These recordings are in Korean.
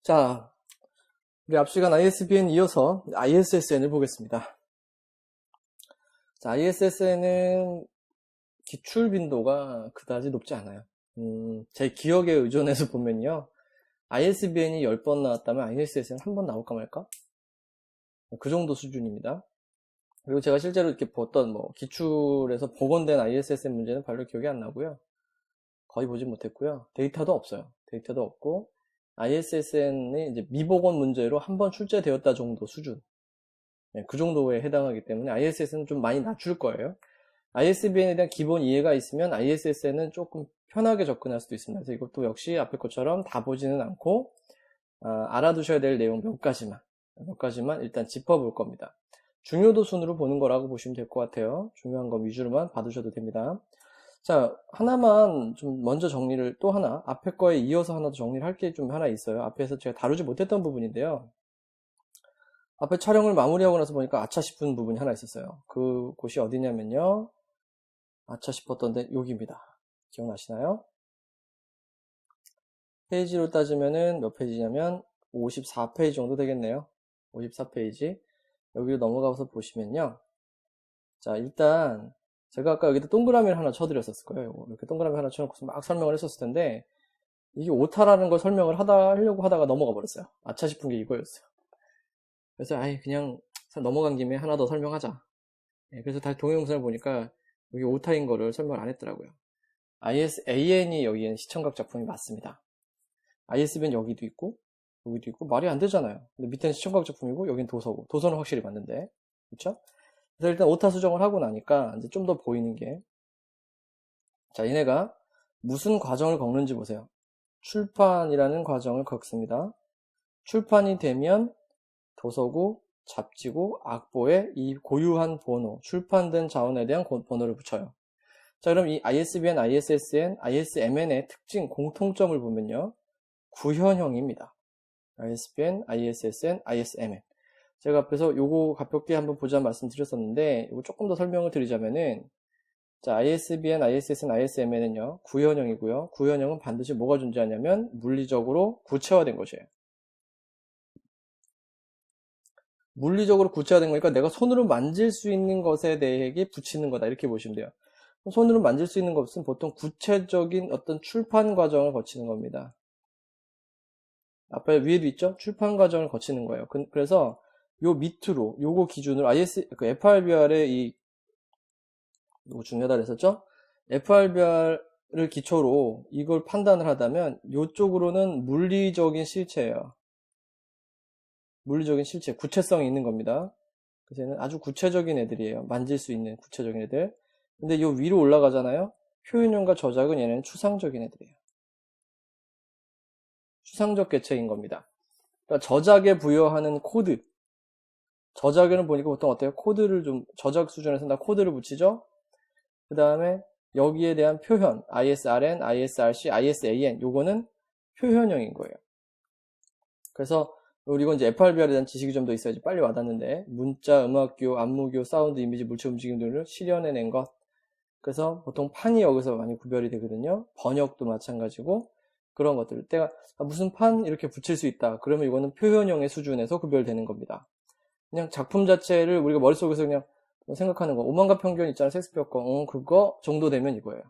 자, 우리 앞 시간 ISBN 이어서 ISSN을 보겠습니다. 자, ISSN은 기출 빈도가 그다지 높지 않아요. 제 기억에 의존해서 보면요. ISBN이 10번 나왔다면 ISSN 한 번 나올까 말까? 그 정도 수준입니다. 그리고 제가 실제로 이렇게 봤던 기출에서 복원된 ISSN 문제는 별로 기억이 안 나고요. 거의 보진 못했고요. 데이터도 없어요. 데이터도 없고 ISSN이 이제 미복원 문제로 한 번 출제되었다 정도 수준. 그 정도에 해당하기 때문에 ISSN은 좀 많이 낮출 거예요. ISBN에 대한 기본 이해가 있으면 ISSN은 조금 편하게 접근할 수도 있습니다. 그래서 이것도 역시 앞에 것처럼 다 보지는 않고 알아두셔야 될 내용 몇 가지만 일단 짚어볼 겁니다. 중요도 순으로 보는 거라고 보시면 될 것 같아요. 중요한 거 위주로만 봐두셔도 됩니다. 자, 하나만 좀 먼저 정리를, 또 하나, 앞에 거에 이어서 하나 더 정리를 할 게 좀 하나 있어요. 앞에서 제가 다루지 못했던 부분인데요. 앞에 촬영을 마무리하고 나서 보니까 아차 싶은 부분이 하나 있었어요. 그곳이 어디냐면요. 아차 싶었던데 여기입니다. 기억나시나요? 페이지로 따지면은 몇 페이지냐면 54페이지 정도 되겠네요. 54페이지. 여기로 넘어가서 보시면요. 자, 일단 제가 아까 여기다 동그라미를 하나 쳐드렸었을 거예요. 이렇게 동그라미 하나 쳐놓고서 막 설명을 했었을 텐데 이게 오타라는 걸 설명을 하려고 하다가 넘어가 버렸어요. 아차 싶은 게 이거였어요. 그래서 그냥 넘어간 김에 하나 더 설명하자. 그래서 다시 동영상을 보니까 여기 오타인 거를 설명을 안 했더라고요. ISAN이 여기엔 시청각 작품이 맞습니다. ISBN 여기도 있고 말이 안 되잖아요. 근데 밑에는 시청각 작품이고 여긴 도서고 도서는 확실히 맞는데, 그렇죠? 그래서 일단 오타 수정을 하고 나니까 이제 좀 더 보이는 게, 자, 얘네가 무슨 과정을 겪는지 보세요. 출판이라는 과정을 겪습니다. 출판이 되면 도서고, 잡지고, 악보에 이 고유한 번호, 출판된 자원에 대한 번호를 붙여요. 자, 그럼 이 ISBN, ISSN, ISMN의 특징, 공통점을 보면요. 구현형입니다. ISBN, ISSN, ISMN. 제가 앞에서 요거 가볍게 한번 보자 말씀드렸었는데, 이거 조금 더 설명을 드리자면은, 자, ISBN, ISSN, ISMN은요, 구현형이고요. 구현형은 반드시 뭐가 존재하냐면, 물리적으로 구체화된 것이에요. 물리적으로 구체화된 거니까 내가 손으로 만질 수 있는 것에 대해 붙이는 거다. 이렇게 보시면 돼요. 손으로 만질 수 있는 것은 보통 구체적인 어떤 출판 과정을 거치는 겁니다. 앞에 위에도 있죠? 출판 과정을 거치는 거예요. 그래서 요 밑으로, 요거 기준으로 FRBR의 이거 중요하다 그랬었죠? FRBR을 기초로 이걸 판단을 하다면 요쪽으로는 물리적인 실체예요. 물리적인 실체, 구체성이 있는 겁니다. 그래서 얘는 아주 구체적인 애들이에요. 만질 수 있는 구체적인 애들. 근데 요 위로 올라가잖아요. 표현형과 저작은 얘네는 추상적인 애들이에요. 추상적 개체인 겁니다. 그러니까 저작에 부여하는 코드. 저작에는 보니까 보통 어때요? 코드를 좀, 저작 수준에서 나 코드를 붙이죠? 그 다음에 여기에 대한 표현, ISRN, ISRC, ISAN, 요거는 표현형인 거예요. 그래서 이건 이제 FRBR에 대한 지식이 좀 더 있어야지 빨리 와닿는데, 문자, 음악교, 안무교, 사운드, 이미지, 물체 움직임 등을 실현해낸 것. 그래서 보통 판이 여기서 많이 구별이 되거든요. 번역도 마찬가지고 그런 것들. 때가 무슨 판 이렇게 붙일 수 있다. 그러면 이거는 표현형의 수준에서 구별되는 겁니다. 그냥 작품 자체를 우리가 머릿속에서 그냥 생각하는 거. 오만과 편견 있잖아. 셰익스피어 거. 그거 정도 되면 이거예요.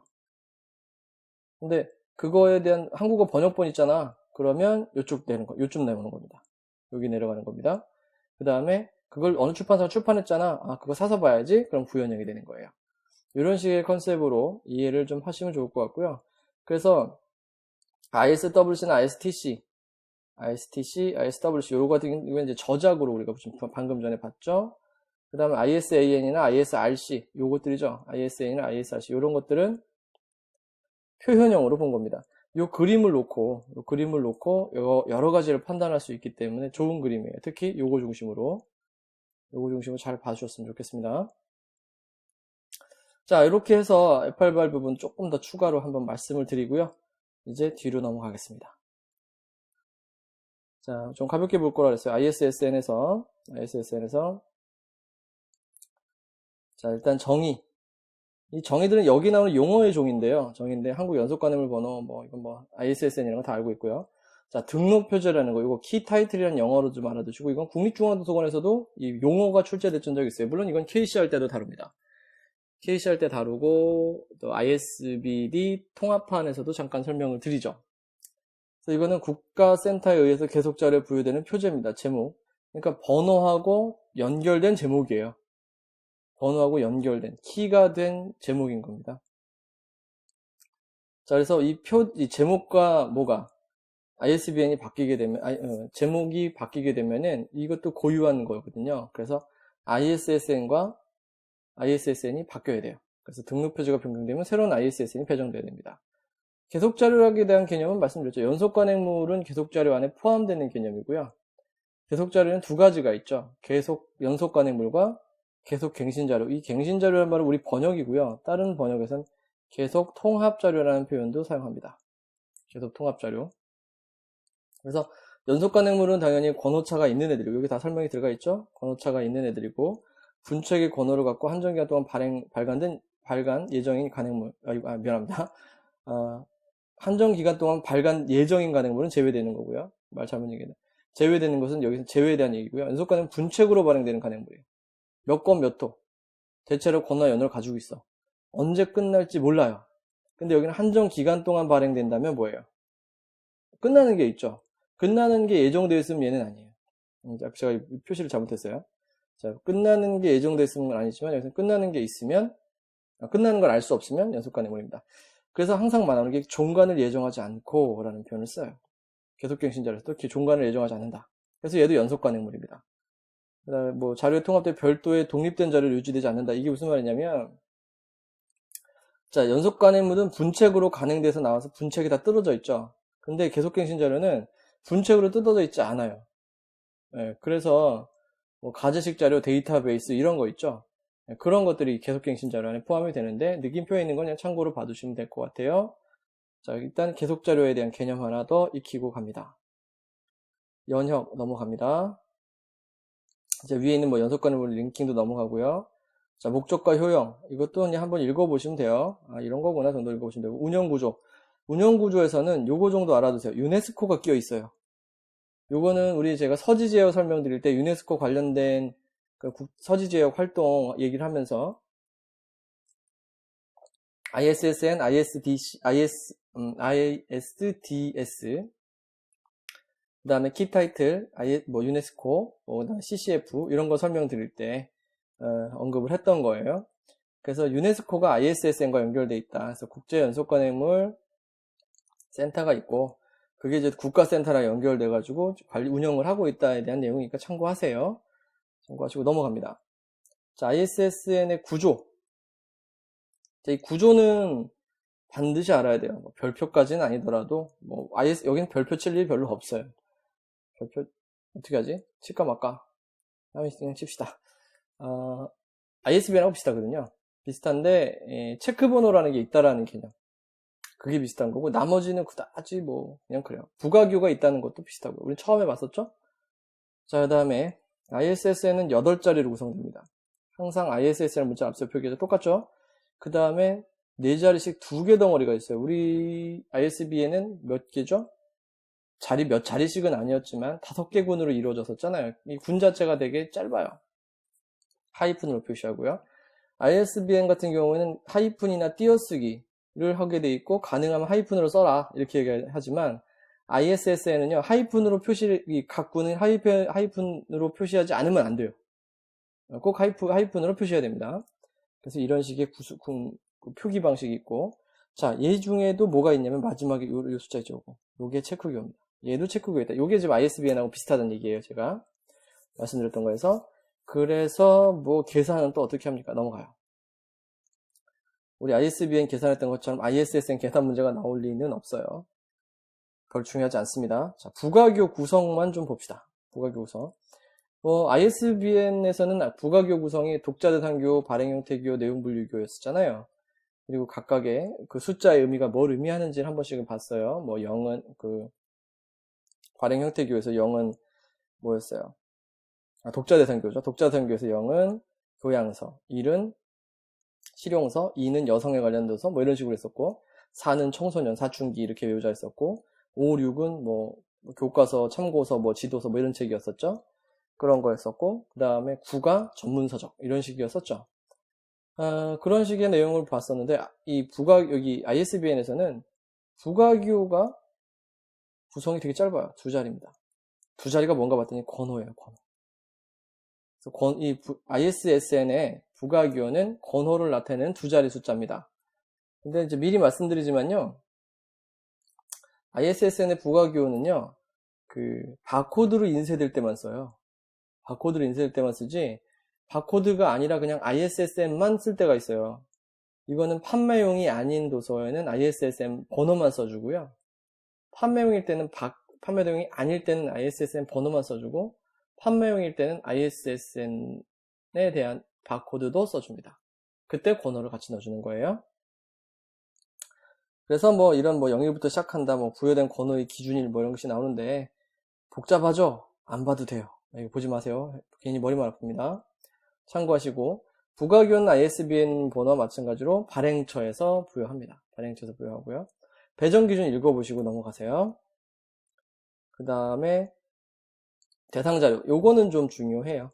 근데 그거에 대한 한국어 번역본 있잖아. 그러면 요쪽 내려오는 겁니다. 여기 내려가는 겁니다. 그 다음에 그걸 어느 출판사가 출판했잖아. 그거 사서 봐야지. 그럼 구현형이 되는 거예요. 이런 식의 컨셉으로 이해를 좀 하시면 좋을 것 같고요. 그래서 ISWC나 ISTC, ISWC 요거 같은 경우는 이제 저작으로 우리가 방금 전에 봤죠. 그 다음에 ISAN이나 ISRC 요것들이죠. ISAN이나 ISRC 요런 것들은 표현형으로 본 겁니다. 요 그림을 놓고 여러 가지를 판단할 수 있기 때문에 좋은 그림이에요. 특히 요거 중심으로 잘 봐주셨으면 좋겠습니다. 자, 이렇게 해서 FRBR 부분 조금 더 추가로 한번 말씀을 드리고요. 이제 뒤로 넘어가겠습니다. 자, 좀 가볍게 볼 거라 그랬어요. ISSN에서. 자, 일단 정의. 이 정의들은 여기 나오는 용어의 종인데요. 정의인데, 한국 연속관해물 번호, 이건 ISSN이라는 거 다 알고 있고요. 자, 등록 표제라는 거, 이거 키 타이틀이라는 영어로 좀 알아두시고, 이건 국립중앙도서관에서도 이 용어가 출제됐던 적이 있어요. 물론 이건 KCR 때도 다룹니다. KCR 때 다루고, 또 ISBD 통합판에서도 잠깐 설명을 드리죠. 그래서 이거는 국가센터에 의해서 계속자료에 부여되는 표제입니다. 제목. 그러니까 번호하고 연결된 제목이에요. 번호하고 연결된, 키가 된 제목인 겁니다. 자, 그래서 이 제목과 뭐가, ISBN이 바뀌게 되면, 제목이 바뀌게 되면은 이것도 고유한 거거든요. 그래서 ISSN과 ISSN이 바뀌어야 돼요. 그래서 등록 표지가 변경되면 새로운 ISSN이 배정돼야 됩니다. 계속자료에 대한 개념은 말씀드렸죠. 연속관행물은 계속자료 안에 포함되는 개념이고요. 계속자료는 두 가지가 있죠. 연속관행물과 계속갱신자료. 이 갱신자료란 말은 우리 번역이고요. 다른 번역에서는 계속통합자료라는 표현도 사용합니다. 계속통합자료. 그래서 연속관행물은 당연히 권오차가 있는 애들이고, 여기 다 설명이 들어가 있죠? 권오차가 있는 애들이고, 분책의 권오를 갖고 한정기간 동안 발간 예정인 관행물, 미안합니다. 한정기간 동안 발간 예정인 관행물은 제외되는 거고요. 말 잘못 얘기했네. 제외되는 것은 여기서 제외에 대한 얘기고요. 연속관행은 분책으로 발행되는 관행물이에요. 몇 권 몇 호. 대체로 권오와 연호를 가지고 있어. 언제 끝날지 몰라요. 근데 여기는 한정기간 동안 발행된다면 뭐예요? 끝나는 게 있죠. 끝나는 게 예정되어 있으면 얘는 아니에요. 제가 표시를 잘못했어요. 자, 끝나는 게 예정되어 있으면 건 아니지만 여기서 끝나는 게 있으면, 끝나는 걸 알 수 없으면 연속관행물입니다. 그래서 항상 말하는 게 종관을 예정하지 않고 라는 표현을 써요. 계속갱신자료에서도 종관을 예정하지 않는다. 그래서 얘도 연속관행물입니다. 그다음에 뭐 자료에 통합돼 별도의 독립된 자료를 유지되지 않는다. 이게 무슨 말이냐면, 자, 연속관행물은 분책으로 간행돼서 나와서 분책이 다 뜯어져 있죠. 근데 계속갱신자료는 분책으로 뜯어져 있지 않아요. 네, 그래서 뭐 가제식 자료, 데이터베이스 이런 거 있죠. 네, 그런 것들이 계속갱신 자료 안에 포함이 되는데 느낌표에 있는 건 그냥 참고로 봐두시면 될 것 같아요. 자, 일단 계속자료에 대한 개념 하나 더 익히고 갑니다. 연혁 넘어갑니다. 이제 위에 있는 뭐 연속관행물 링킹도 넘어가고요. 자, 목적과 효용 이것도 그냥 한번 읽어보시면 돼요. 이런 거구나 정도 읽어보시면 되고, 운영구조. 운영구조에서는 요거 정도 알아두세요. 유네스코가 끼어 있어요. 요거는 제가 서지제어 설명드릴 때 유네스코 관련된 그 서지제어 활동 얘기를 하면서 ISSN, ISDS, 그 다음에 키 타이틀, 유네스코, 그다음에 CCF 이런 거 설명드릴 때 언급을 했던 거예요. 그래서 유네스코가 ISSN과 연결돼 있다. 그래서 국제연속관행물 센터가 있고, 그게 이제 국가센터랑 연결돼가지고 운영을 하고 있다에 대한 내용이니까 참고하세요. 참고하시고 넘어갑니다. 자, ISSN의 구조. 자, 이 구조는 반드시 알아야 돼요. 뭐 별표까지는 아니더라도, 여기는 별표 칠 일이 별로 없어요. 별표, 어떻게 하지? 칠까 말까? 그냥 칩시다. ISBN하고 비슷하거든요. 비슷한데, 체크번호라는 게 있다라는 개념. 그게 비슷한 거고, 나머지는 그다지 그냥 그래요. 부가교가 있다는 것도 비슷하고, 우리 처음에 봤었죠? 자, 그 다음에 ISSN은 8자리로 구성됩니다. 항상 ISSN 문자 앞서 표기해서 똑같죠? 그 다음에 4자리씩 2개 덩어리가 있어요. 우리 ISBN은 몇 개죠? 몇 자리씩은 아니었지만 5개 군으로 이루어졌었잖아요. 이 군 자체가 되게 짧아요. 하이픈으로 표시하고요. ISBN 같은 경우에는 하이픈이나 띄어쓰기를 하게 돼 있고, 가능하면 하이픈으로 써라 이렇게 얘기하지만 ISSN은요 하이픈으로 각 군은 하이픈으로 표시하지 않으면 안 돼요. 꼭 하이픈으로 표시해야 됩니다. 그래서 이런 식의 표기 방식이 있고, 자, 얘 중에도 뭐가 있냐면 마지막에 요 숫자 있죠. 요게 체크교입니다. 얘도 체크교이다. 요게 지금 ISBN하고 비슷하다는 얘기예요. 제가 말씀드렸던 거에서. 그래서 계산은 또 어떻게 합니까? 넘어가요. 우리 ISBN 계산했던 것처럼 ISSN 계산 문제가 나올 리는 없어요. 별 중요하지 않습니다. 자, 부가교 구성만 좀 봅시다. 부가교 구성. ISBN에서는 부가교 구성이 독자 대상교, 발행 형태교, 내용 분류교였었잖아요. 그리고 각각의 그 숫자의 의미가 뭘 의미하는지를 한 번씩은 봤어요. 0은 발행 형태교에서 0은 뭐였어요? 독자 대상교죠. 독자 대상교에서 0은 교양서, 1은 실용서, 2는 여성에 관련돼서 이런 식으로 했었고, 4는 청소년, 사춘기 이렇게 외우자 했었고, 5, 6은 교과서, 참고서, 뭐 지도서 뭐 이런 책이었었죠. 그런 거였었고, 그 다음에 국어, 전문서적 이런 식이었었죠. 그런 식의 내용을 봤었는데 이 여기 ISBN에서는 부가기호가 구성이 되게 짧아요. 두 자리입니다. 두 자리가 뭔가 봤더니 권호예요. 권호. 그래서 ISSN의 부가기호는 권호를 나타내는 두 자리 숫자입니다. 근데 이제 미리 말씀드리지만요. ISSN의 부가기호는요. 바코드로 인쇄될 때만 써요. 바코드로 인쇄될 때만 쓰지 바코드가 아니라 그냥 ISSN만 쓸 때가 있어요. 이거는 판매용이 아닌 도서에는 ISSN 번호만 써주고요. 판매용일 때는 판매용이 아닐 때는 ISSN 번호만 써주고 판매용일 때는 ISSN에 대한 바코드도 써줍니다. 그때 권호를 같이 넣어주는 거예요. 그래서 뭐 이런 뭐 영일부터 시작한다 뭐 부여된 권호의 기준일 뭐 이런 것이 나오는데 복잡하죠? 안 봐도 돼요. 이거 보지 마세요. 괜히 머리만 아픕니다. 참고하시고 부가기호는 ISBN 번호와 마찬가지로 발행처에서 부여합니다. 발행처에서 부여하고요. 배정 기준 읽어보시고 넘어가세요. 그 다음에 대상자료. 요거는 좀 중요해요.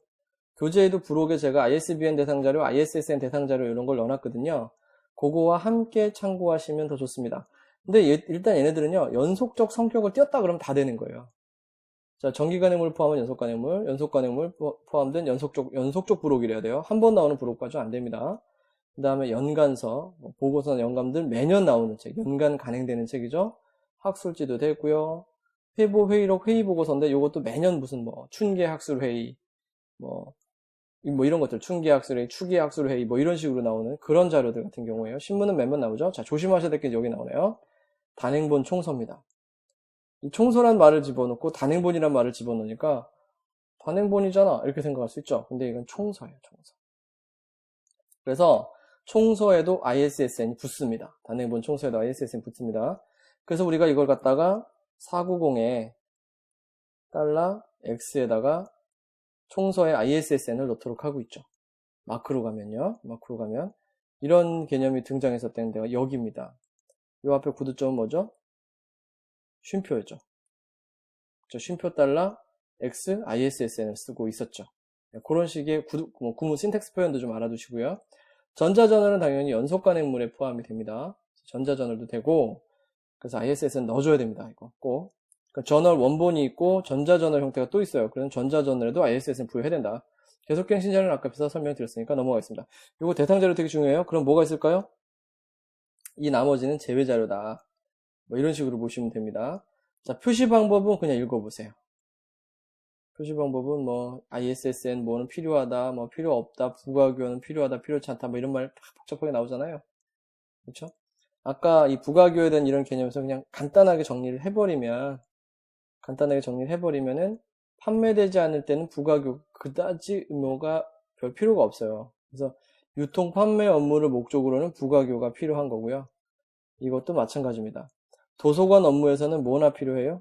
교재에도 부록에 제가 ISBN 대상자료, ISSN 대상자료 이런 걸 넣어놨거든요. 그거와 함께 참고하시면 더 좋습니다. 근데 일단 얘네들은요. 연속적 성격을 띄었다 그러면 다 되는 거예요. 자, 정기간행물 포함한 연속간행물 포함된 연속적 부록이래야 돼요. 한 번 나오는 부록까지 안 됩니다. 그 다음에 연간서, 보고서나 영감들 매년 나오는 책, 연간 간행되는 책이죠. 학술지도 되고요. 회보 회의록 회의 보고서인데 이것도 매년 무슨 춘계 학술 회의, 뭐 이런 것들 춘계 학술 회의, 추계 학술 회의 뭐 이런 식으로 나오는 그런 자료들 같은 경우에요. 신문은 매번 나오죠. 자, 조심하셔야 될 게 여기 나오네요. 단행본 총서입니다. 이 총서란 말을 집어넣고 단행본이란 말을 집어넣으니까 단행본이잖아 이렇게 생각할 수 있죠. 근데 이건 총서예요. 총서. 그래서 총서에도 ISSN이 붙습니다. 단행본 총서에도 ISSN이 붙습니다. 그래서 우리가 이걸 갖다가 490에 달러 X에다가 총서에 ISSN을 넣도록 하고 있죠. 마크로 가면요. 마크로 가면 이런 개념이 등장했었던 데가 여기입니다. 이 앞에 구두점은 뭐죠? 쉼표였죠. 쉼표 달러 X ISSN을 쓰고 있었죠. 그런 식의 구문 신텍스 표현도 좀 알아두시고요. 전자저널은 당연히 연속간행물에 포함이 됩니다. 전자저널도 되고 그래서 ISSN 넣어줘야 됩니다. 이거 꼭. 그러니까 저널 원본이 있고 전자저널 형태가 또 있어요. 그래서 전자저널에도 ISSN 부여해야 된다. 계속갱신 자료는 아까 비슷한 설명드렸으니까 넘어가겠습니다. 이거 대상자료 되게 중요해요. 그럼 뭐가 있을까요? 이 나머지는 제외자료다. 뭐 이런 식으로 보시면 됩니다. 자, 표시 방법은 그냥 읽어보세요. 표시 방법은 뭐 ISSN 뭐는 필요하다, 뭐 필요 없다, 부가교는 필요하다, 필요치 않다, 뭐 이런 말 복잡하게 나오잖아요. 그렇죠? 아까 이 부가교에 대한 이런 개념에서 그냥 간단하게 정리를 해버리면은 판매되지 않을 때는 부가교 그다지 의무가 별 필요가 없어요. 그래서 유통 판매 업무를 목적으로는 부가교가 필요한 거고요. 이것도 마찬가지입니다. 도서관 업무에서는 뭐나 필요해요?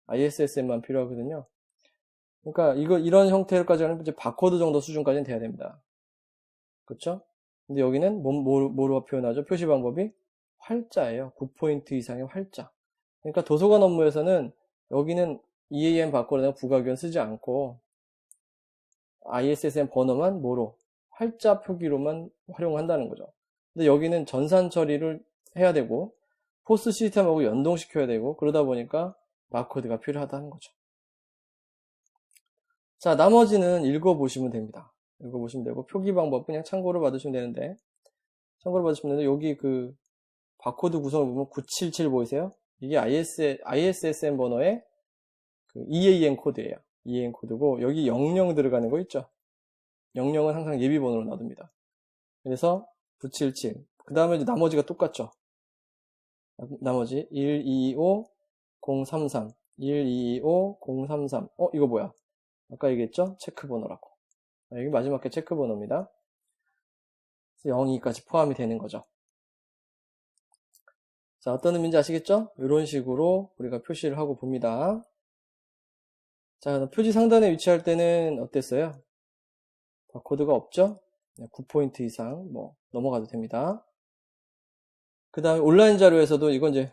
ISSN만 필요하거든요. 그러니까 이런 형태까지 하면 이제 바코드 정도 수준까지는 돼야 됩니다. 그렇죠? 근데 여기는 뭐로 표현하죠? 표시 방법이 활자예요. 9포인트 이상의 활자. 그러니까 도서관 업무에서는 여기는 EAM 바코드나 부가교는 쓰지 않고 ISSN 번호만 활자 표기로만 활용한다는 거죠. 근데 여기는 전산 처리를 해야 되고 포스 시스템하고 연동시켜야 되고 그러다 보니까 바코드가 필요하다는 거죠. 자, 나머지는 읽어보시면 됩니다. 읽어보시면 되고 표기 방법 그냥 참고로 받으시면 되는데 여기 바코드 구성을 보면 977 보이세요? 이게 ISSN 번호의 EAN 코드예요. EAN 코드고 여기 00 들어가는 거 있죠? 00은 항상 예비 번호로 놔둡니다. 그래서 977. 그 다음에 이제 나머지가 똑같죠? 나머지 1225 033 1225 033 이거 뭐야? 아까 얘기했죠? 체크 번호라고. 여기 마지막 게 체크 번호입니다. 02까지 포함이 되는 거죠. 자, 어떤 의미인지 아시겠죠? 이런 식으로 우리가 표시를 하고 봅니다. 자, 표지 상단에 위치할 때는 어땠어요? 바코드가 없죠? 9포인트 이상 넘어가도 됩니다. 그 다음에 온라인 자료에서도 이건 이제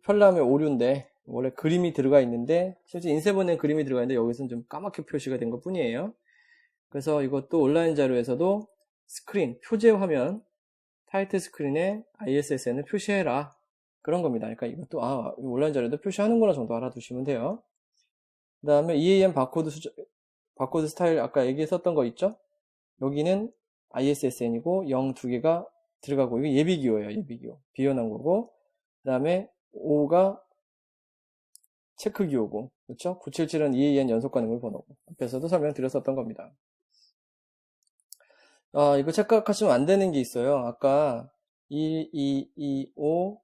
편람의 오류인데 원래 그림이 들어가 있는데 실제 인쇄본에 그림이 들어가 있는데 여기서는 좀 까맣게 표시가 된 것 뿐이에요. 그래서 이것도 온라인 자료에서도 스크린, 표제 화면, 타이틀 스크린에 ISSN을 표시해라. 그런 겁니다. 그러니까 이것도 온라인 자료도 표시하는구나 정도 알아두시면 돼요. 그 다음에 EAM 바코드 스타일 아까 얘기했었던 거 있죠? 여기는 ISSN이고 0 두 개가 들어가고 이거 예비기호예요. 예비기호. 비워놓은 거고 그 다음에 5가 체크기호고 그렇죠? 977은 EAN 연속관행물 번호고 앞에서도 설명드렸었던 겁니다. 이거 착각하시면 안 되는 게 있어요. 아까 1225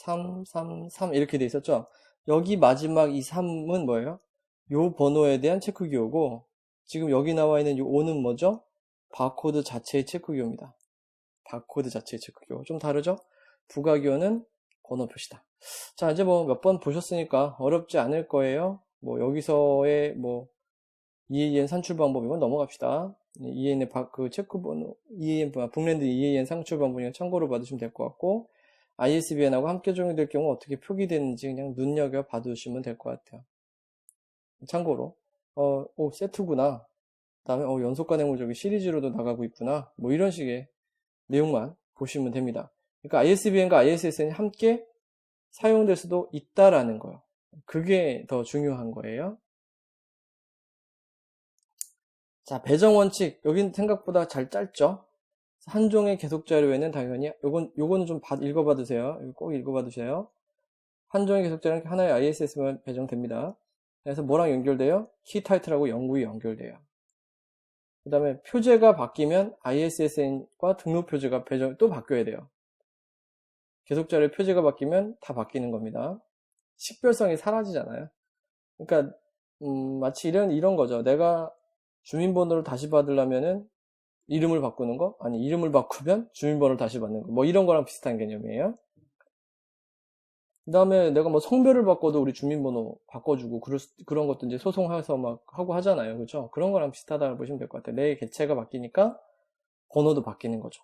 0333 이렇게 돼 있었죠? 여기 마지막 이 3은 뭐예요? 요 번호에 대한 체크기호고 지금 여기 나와 있는 이 5는 뭐죠? 바코드 자체의 체크기호입니다. 바코드 자체의 체크기호. 좀 다르죠? 부가기호는 번호 표시다. 자, 이제 뭐 몇 번 보셨으니까 어렵지 않을 거예요. 뭐 여기서의 뭐 EAN 산출 방법이면 넘어갑시다. EAN의 그 체크 번호, 북랜드 EAN 산출 방법이면 참고로 받으시면 될 것 같고 ISBN하고 함께 적용될 경우 어떻게 표기되는지 그냥 눈여겨 봐두시면 될 것 같아요. 참고로 세트구나. 그 다음에 연속관행물 저기 시리즈로도 나가고 있구나. 뭐 이런 식의 내용만 보시면 됩니다. 그러니까 ISBN과 ISSN이 함께 사용될 수도 있다라는 거예요. 그게 더 중요한 거예요. 자, 배정 원칙. 여긴 생각보다 잘 짧죠? 한 종의 계속 자료에는 당연히 요거는 좀 읽어봐 두세요. 꼭 읽어봐 두세요. 한 종의 계속 자료는 하나의 ISS만 배정됩니다. 그래서 뭐랑 연결돼요? 키 타이틀하고 영구히 연결돼요. 그 다음에 표제가 바뀌면 ISSN과 등록 표제가 또 바뀌어야 돼요. 계속 자료의 표제가 바뀌면 다 바뀌는 겁니다. 식별성이 사라지잖아요. 그러니까 마치 이런 거죠. 내가 주민번호를 다시 받으려면은 이름을 바꾸는 거? 아니, 이름을 바꾸면 주민번호를 다시 받는 거. 뭐 이런 거랑 비슷한 개념이에요. 그 다음에 내가 뭐 성별을 바꿔도 우리 주민번호 바꿔주고 그런 것도 이제 소송해서 막 하고 하잖아요. 그죠? 그런 거랑 비슷하다고 보시면 될 것 같아요. 내 개체가 바뀌니까 번호도 바뀌는 거죠.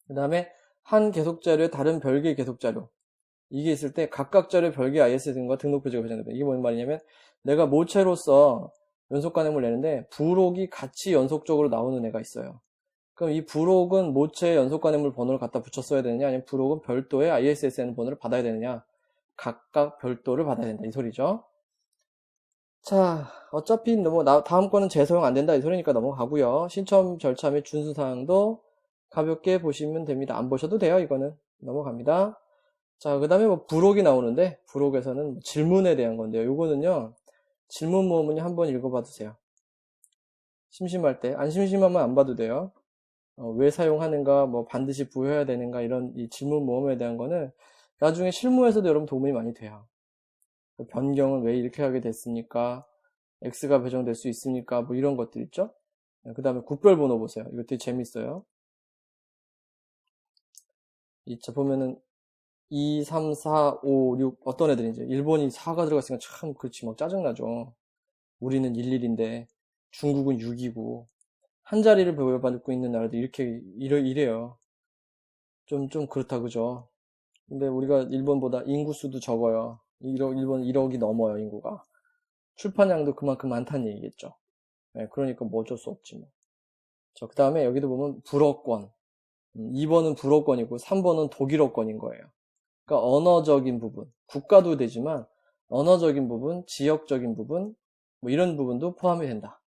그 다음에 한 계속자료에 다른 별개의 계속자료. 이게 있을 때 각각 자료 별개 ISSN과 등록 표제가 배정됩니다. 이게 뭔 말이냐면 내가 모체로서 연속관행물 내는데 부록이 같이 연속적으로 나오는 애가 있어요. 그럼 이 부록은 모체의 연속관행물 번호를 갖다 붙였어야 되느냐 아니면 부록은 별도의 ISSN 번호를 받아야 되느냐 각각 별도를 받아야 된다 이 소리죠. 자, 어차피 다음 거는 재사용 안 된다 이 소리니까 넘어가고요. 신청 절차 및 준수사항도 가볍게 보시면 됩니다. 안 보셔도 돼요. 이거는 넘어갑니다. 자, 그 다음에 뭐 부록이 나오는데 부록에서는 질문에 대한 건데요. 요거는요 질문 모음은 한번 읽어봐 주세요. 심심할 때 안 심심하면 안 봐도 돼요. 왜 사용하는가, 뭐 반드시 부여해야 되는가 이런 이 질문 모음에 대한 거는 나중에 실무에서도 여러분 도움이 많이 돼요. 변경은 왜 이렇게 하게 됐습니까? X가 배정될 수 있습니까? 뭐 이런 것들 있죠. 그 다음에 국별 번호 보세요. 이거 되게 재밌어요. 자 보면은 2, 3, 4, 5, 6 어떤 애들인지 일본이 4가 들어갔으니까 참 그렇지 막 짜증나죠. 우리는 11인데 중국은 6이고 한 자리를 부여받고 있는 나라도 이래요. 좀 그렇다 그죠? 근데 우리가 일본보다 인구수도 적어요. 일본 1억이 넘어요 인구가. 출판량도 그만큼 많다는 얘기겠죠. 네, 그러니까 뭐 어쩔 수 없지 뭐. 자, 그 다음에 여기도 보면 불어권 2번은 불어권이고 3번은 독일어권인 거예요. 그러니까 언어적인 부분, 국가도 되지만 언어적인 부분, 지역적인 부분, 뭐 이런 부분도 포함이 된다.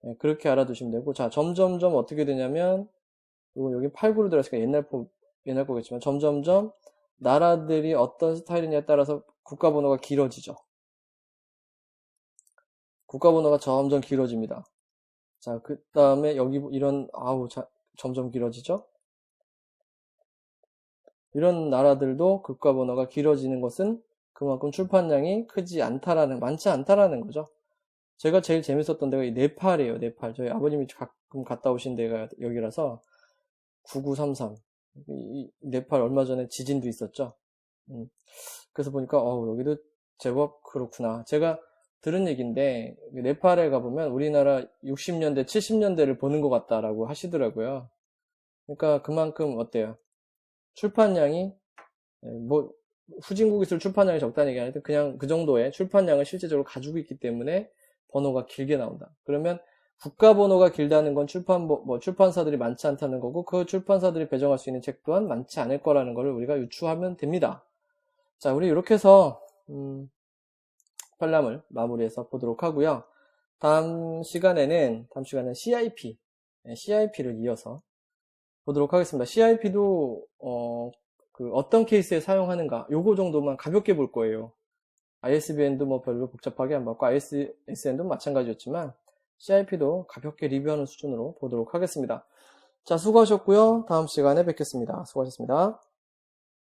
네, 그렇게 알아두시면 되고, 자, 점점점 어떻게 되냐면, 여기 8, 9로 들어갔으니까 옛날 거겠지만, 점점점 나라들이 어떤 스타일이냐에 따라서 국가번호가 길어지죠. 국가번호가 점점 길어집니다. 자, 그 다음에 여기 점점 길어지죠? 이런 나라들도 국가번호가 길어지는 것은 그만큼 출판량이 많지 않다라는 거죠. 제가 제일 재밌었던 데가 이 네팔이에요. 네팔. 저희 아버님이 가끔 갔다 오신 데가 여기라서 9933. 이 네팔 얼마 전에 지진도 있었죠. 그래서 보니까 여기도 제법 그렇구나. 제가 들은 얘기인데 네팔에 가보면 우리나라 60년대, 70년대를 보는 것 같다라고 하시더라고요. 그러니까 그만큼 어때요? 출판량이 후진국 기술 출판량이 적다는 얘기 아니라 그냥 그 정도의 출판량을 실제적으로 가지고 있기 때문에 번호가 길게 나온다. 그러면 국가 번호가 길다는 건 출판사들이 많지 않다는 거고, 그 출판사들이 배정할 수 있는 책 또한 많지 않을 거라는 걸 우리가 유추하면 됩니다. 자, 우리 이렇게 해서 팔람을 마무리해서 보도록 하고요. 다음 시간에는 CIP를 이어서 보도록 하겠습니다. CIP도 어떤 케이스에 사용하는가, 요거 정도만 가볍게 볼 거예요. ISBN도 뭐 별로 복잡하게 안 받고 ISN도 마찬가지였지만 CIP도 가볍게 리뷰하는 수준으로 보도록 하겠습니다. 자, 수고하셨고요. 다음 시간에 뵙겠습니다. 수고하셨습니다.